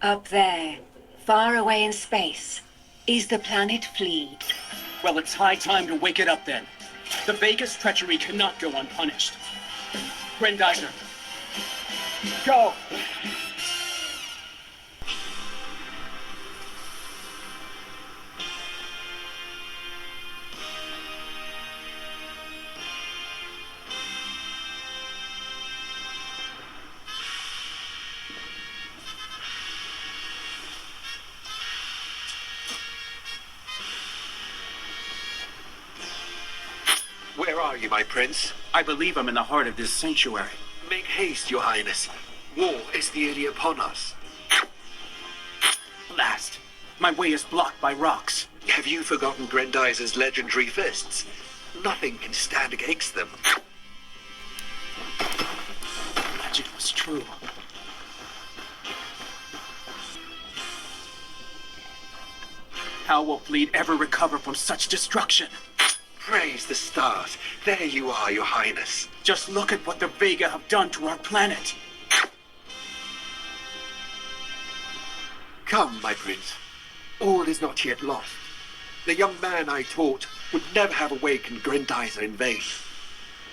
Up there, far away in space, is the planet Fleet. Well, it's high time to wake it up then. The Vega's treachery cannot go unpunished. Grendizer, go! Where are you, my prince? I believe I'm in the heart of this sanctuary. Make haste, your highness. War is nearly upon us. Blast! My way is blocked by rocks. Have you forgotten Grendizer's legendary fists? Nothing can stand against them. The legend was true. How will Fleet ever recover from such destruction? Praise the stars. There you are, your highness. Just look at what the Vega have done to our planet. Come, my prince. All is not yet lost. The young man I taught would never have awakened Grendizer in vain.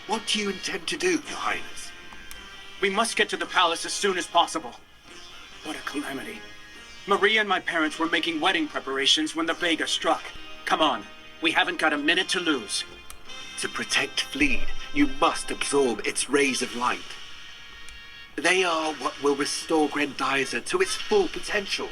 What do you intend to do, your highness? We must get to the palace as soon as possible. What a calamity. Maria and my parents were making wedding preparations when the Vega struck. Come on, we haven't got a minute to lose. To protect Fleet, you must absorb its rays of light. They are what will restore Grendizer to its full potential.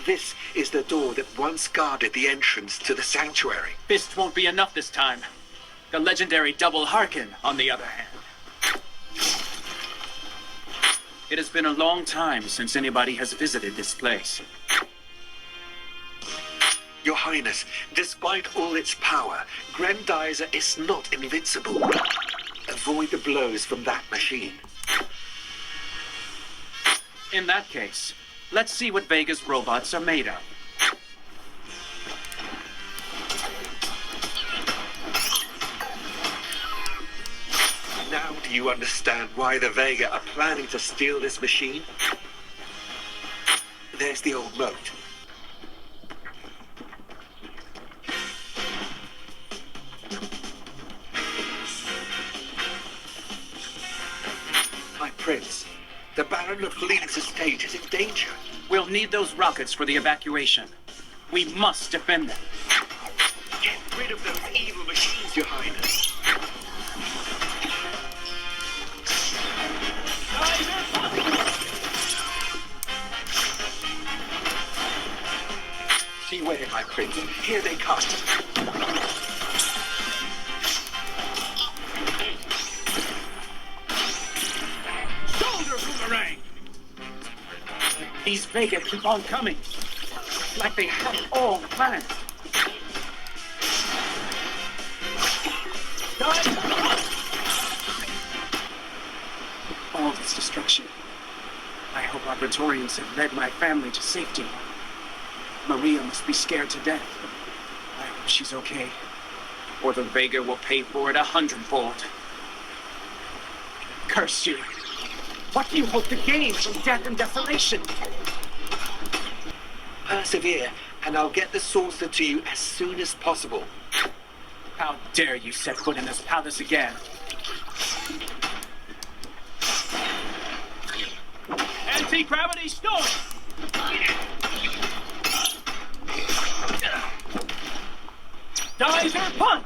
This is the door that once guarded the entrance to the sanctuary. Fists won't be enough this time. The legendary double Harkin, on the other hand. It has been a long time since anybody has visited this place. Your Highness, despite all its power, Grendizer is not invincible. Avoid the blows from that machine. In that case, let's see what Vega's robots are made of. Now do you understand why the Vega are planning to steal this machine? There's the old moat. My prince, the Baron of Fleet's estate is in danger. We'll need those rockets for the evacuation. We must defend them. Get rid of those evil machines, Your Highness. Beware, my prince. Here they come. Shoulder boomerang! These Vega keep on coming. Like they have it all planned. All this destruction. I hope our Praetorians have led my family to safety. Maria must be scared to death. I hope she's okay. Or the Vega will pay for it 100-fold. Curse you! What do you hope to gain from death and desolation? Persevere, and I'll get the saucer to you as soon as possible. How dare you set foot in this palace again? Anti-gravity storm! Geyser punch!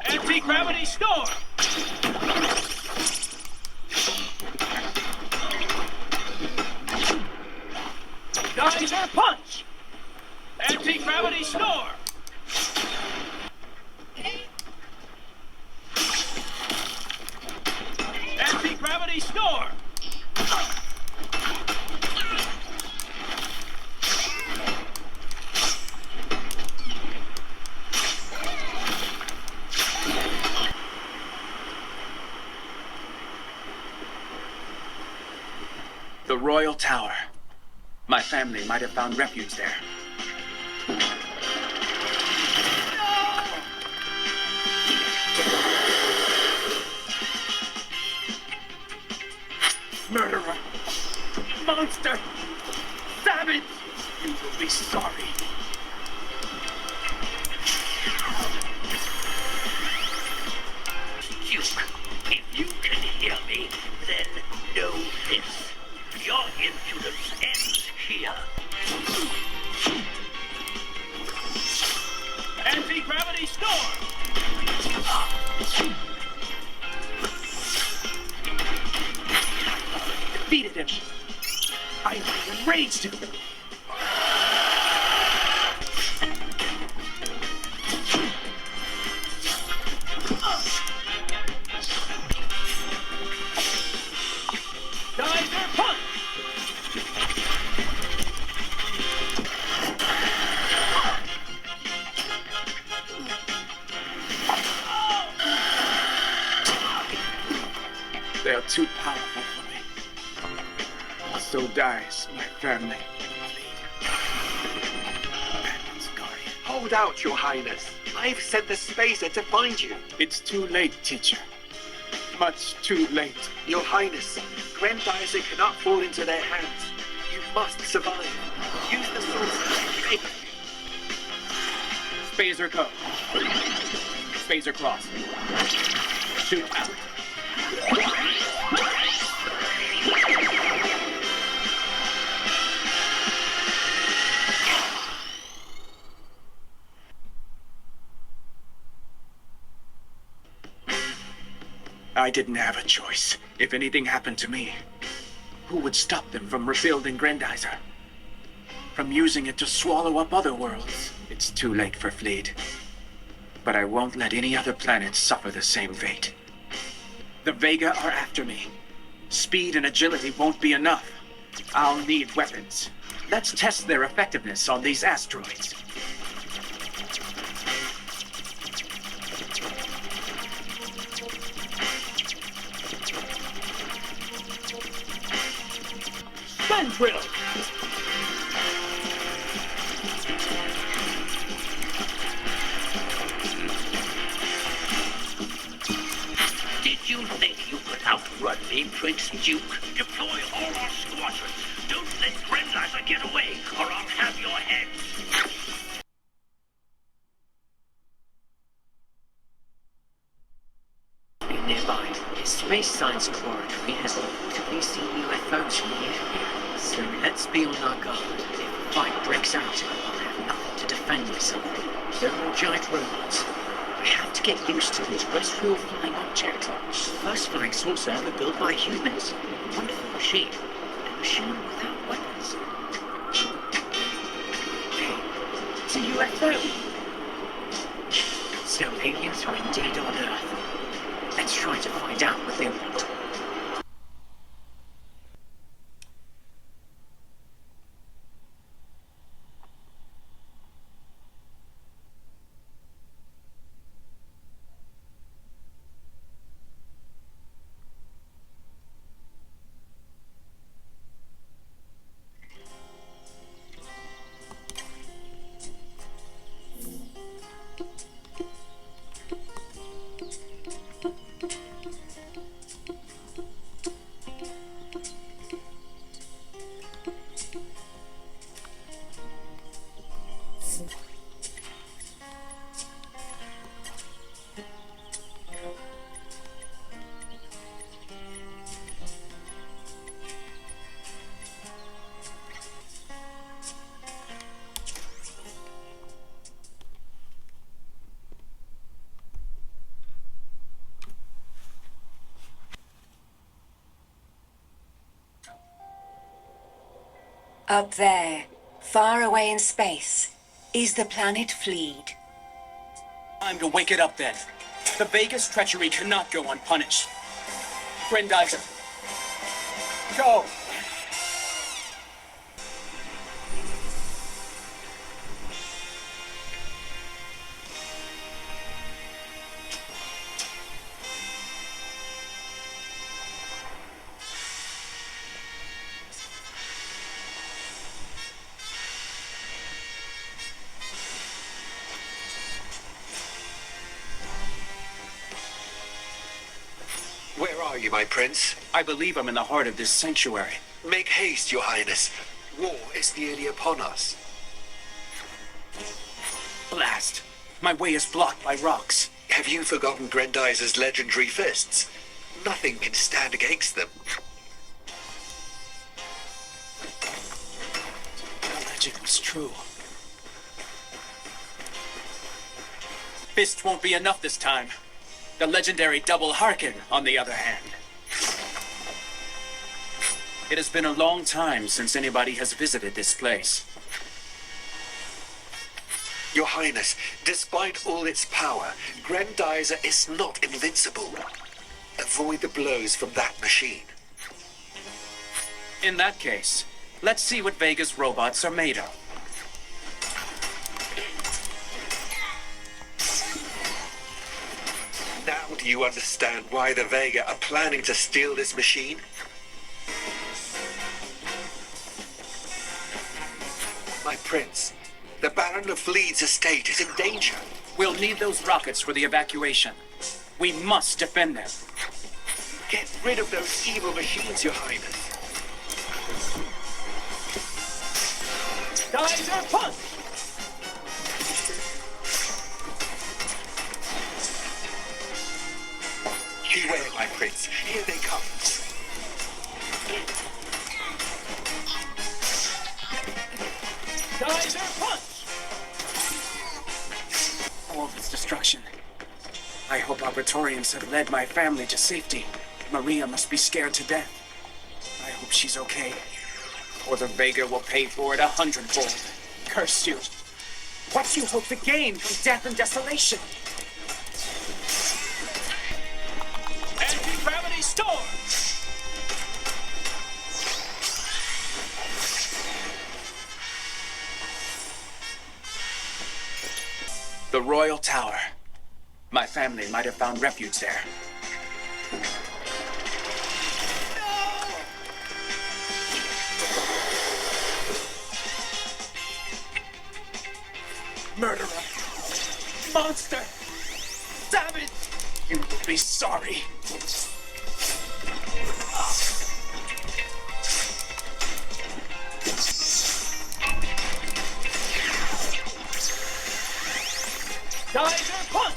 Anti-gravity storm! Geyser punch! Anti-gravity storm! Anti-gravity storm! The Royal Tower. My family might have found refuge there. Murderer! Monster! Savage! You will be sorry. Duke, if you can hear me, then know this. Your impudence ends here. Anti-gravity storm! Defeated him. I only enraged him. Geyser punch! They are too powerful for me. So dies my family. Abandon's guardian. Hold out, Your Highness. I've sent the spacer to find you. It's too late, teacher. Much too late. Your Highness, Grendizer cannot fall into their hands. You must survive. Use the sorcery. Phaser go. Phaser cross. Shoot out. I didn't have a choice. If anything happened to me, who would stop them from rebuilding Grendizer? From using it to swallow up other worlds? It's too late for Fleet. But I won't let any other planet suffer the same fate. The Vega are after me. Speed and agility won't be enough. I'll need weapons. Let's test their effectiveness on these asteroids. Spin drill! Did you think you could outrun me, Prince Duke? Deploy all our squadrons. Don't let Grendizer get away, or I'll have your head. Nearby, his space science laboratory has reportedly seen UFOs from here. So let's be on our guard. If a fight breaks out, I'll have nothing to defend myself. They're all giant robots. I have to get used to this terrestrial flying object. First flying saucer ever built by humans. A wonderful machine. A machine without weapons. Hey, it's a UFO. So aliens are indeed on Earth. Let's try to find out what they want. Up there, far away in space, is the planet Fleet. Time to wake it up then. The Vega's treachery cannot go unpunished. Grendizer. Go! you, my prince? I believe I'm in the heart of this sanctuary. Make haste, your highness. War is nearly upon us. Blast! My way is blocked by rocks. Have you forgotten Grendizer's legendary fists? Nothing can stand against them. The legend is true. Fist won't be enough this time. The legendary double Harken, on the other hand. It has been a long time since anybody has visited this place. Your highness, despite all its power, Grendizer is not invincible. Avoid the blows from that machine. In that case, let's see what Vega's robots are made of. Now do you understand why the Vega are planning to steal this machine? My prince, the Baron of Fleet's estate is in danger. We'll need those rockets for the evacuation. We must defend them. Get rid of those evil machines, your highness. Geyser punch! Beware, my prince. Here they come. Geyser punch! All this destruction. I hope our Praetorians have led my family to safety. Maria must be scared to death. I hope she's okay. Or the Vega will pay for it 100-fold. Curse you. What do you hope to gain from death and desolation? Anti-gravity storm! The Royal Tower. My family might have found refuge there. Murderer! Monster! Savage! You will be sorry. Geyser punch!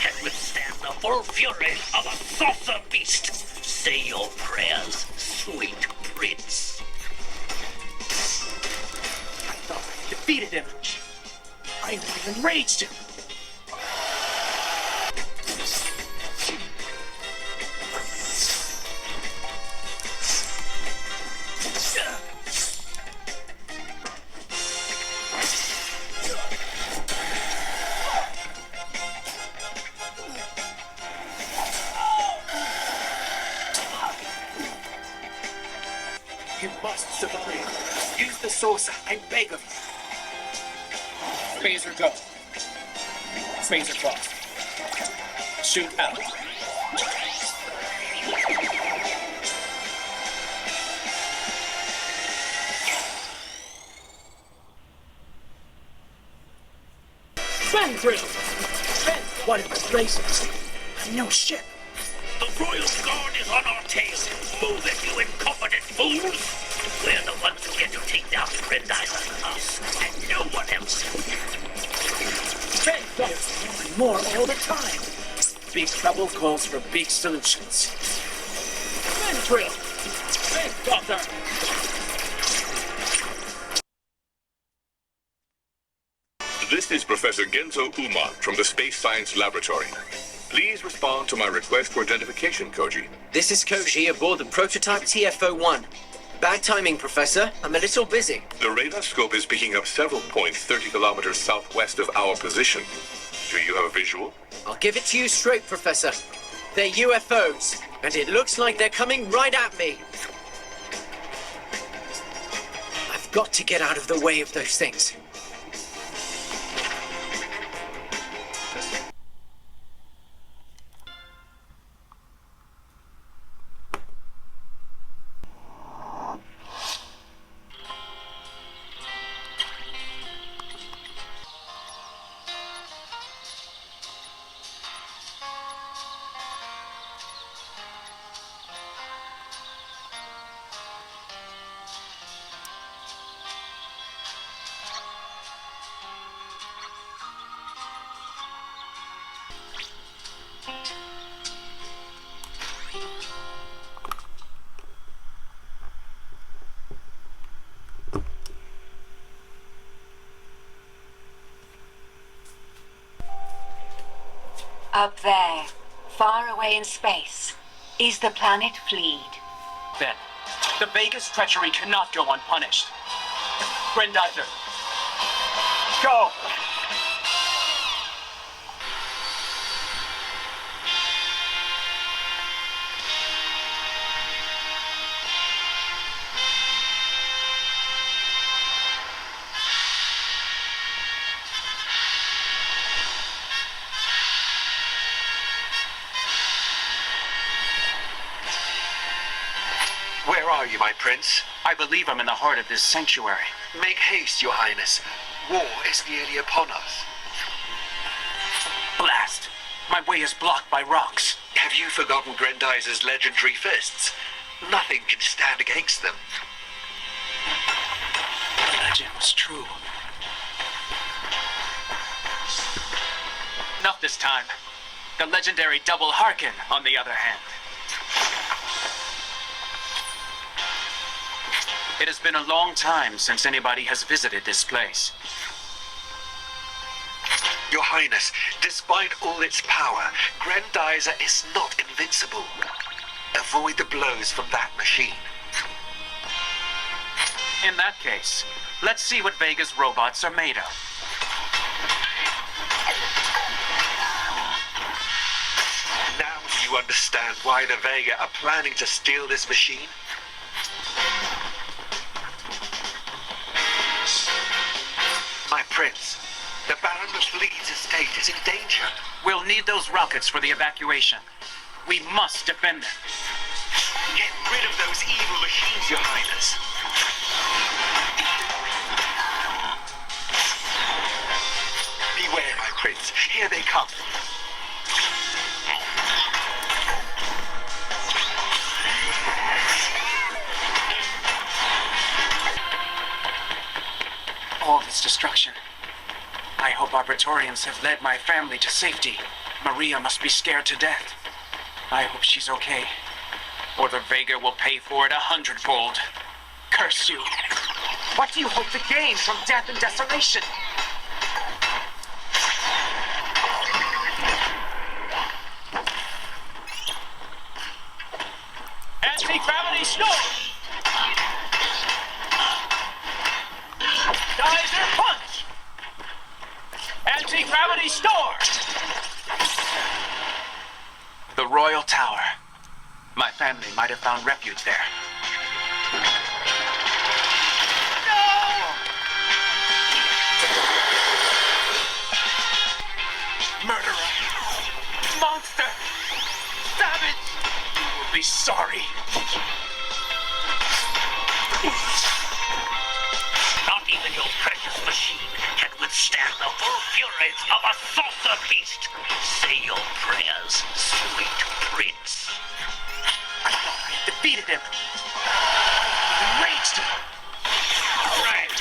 Can withstand the full fury of a saucer beast. Say your prayers, sweet prince. I thought I defeated him. I only enraged him. You must survive. Use the saucer, I beg of you. Phaser go. Phaser cross. Shoot out. Fan thrill! What in the places? No ship. The Royal Guard is on our tail. Move it, you incompetent fools! We're the ones who get to take down Grendizer, us, and no one else. There's more all the time. Big trouble calls for big solutions. Ventril! Big doctor! This is Professor Genzo Uma from the Space Science Laboratory. Please respond to my request for identification, Koji. This is Koji aboard the prototype TFO-1. Bad timing, Professor. I'm a little busy. The radar scope is picking up several points 30 kilometers southwest of our position. Do you have a visual? I'll give it to you straight, Professor. They're UFOs, and it looks like they're coming right at me. I've got to get out of the way of those things. Up there, far away in space, is the planet Fleed. Then, the Vega's treachery cannot go unpunished. Grendizer, go! Where are you, my prince? I believe I'm in the heart of this sanctuary. Make haste, your highness. War is nearly upon us. Blast! My way is blocked by rocks. Have you forgotten Grendizer's legendary fists? Nothing can stand against them. The legend was true. Not this time. The legendary Double Harkin, on the other hand. It has been a long time since anybody has visited this place. Your highness, despite all its power, Grendizer is not invincible. Avoid the blows from that machine. In that case, let's see what Vega's robots are made of. Now do you understand why the Vega are planning to steal this machine? My prince, the Baron of Fleet's estate is in danger. We'll need those rockets for the evacuation. We must defend them. Get rid of those evil machines, your highness. Beware, my prince. Here they come. All this destruction. I hope our Praetorians have led my family to safety. Maria must be scared to death. I hope she's okay, or the Vega will pay for it 100-fold. Curse you! What do you hope to gain from death and desolation? Anti-gravity storm! Geyser punch! Anti-gravity storm! The Royal Tower. My family might have found refuge there. No! Murderer! Monster! Savage! You will be sorry. Not even your precious machine can withstand the full fury of a saucer beast. Say your prayers, sweet prince. I thought I had defeated him. Enraged! Right.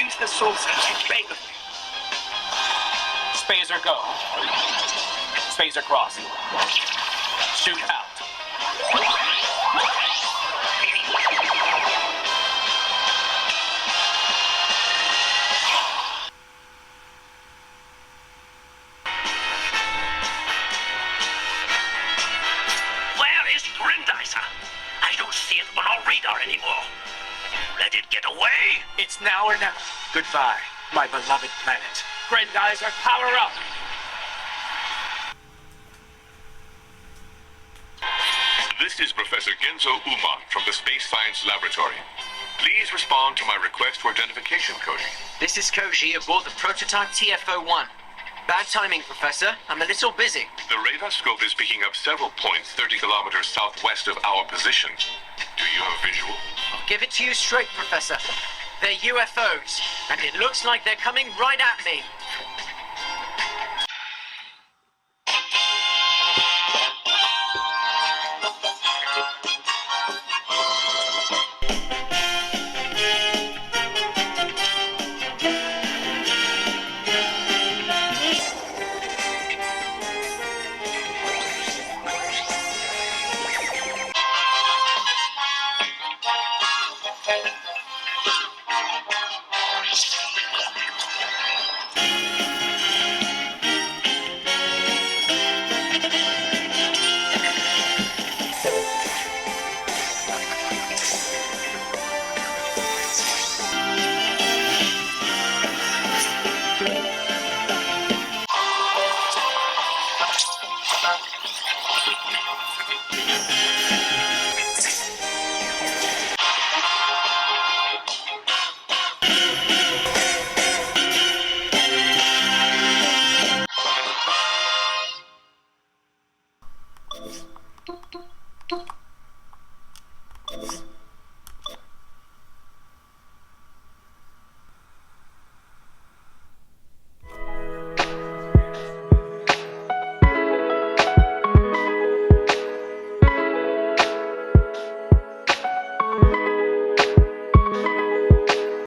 Use the saucer to bait them. Phaser go. Phaser cross. Shoot out. Where is Grendizer? I don't see it on our radar anymore. Let it get away. It's now or never. Goodbye, my beloved planet. Grendizer, power up! This is Professor Genzo Umon from the Space Science Laboratory. Please respond to my request for identification, Koji. This is Koji aboard the prototype TFO-1. Bad timing, Professor. I'm a little busy. The radar scope is picking up several points 30 kilometers southwest of our position. Do you have a visual? I'll give it to you straight, Professor. They're UFOs, and it looks like they're coming right at me.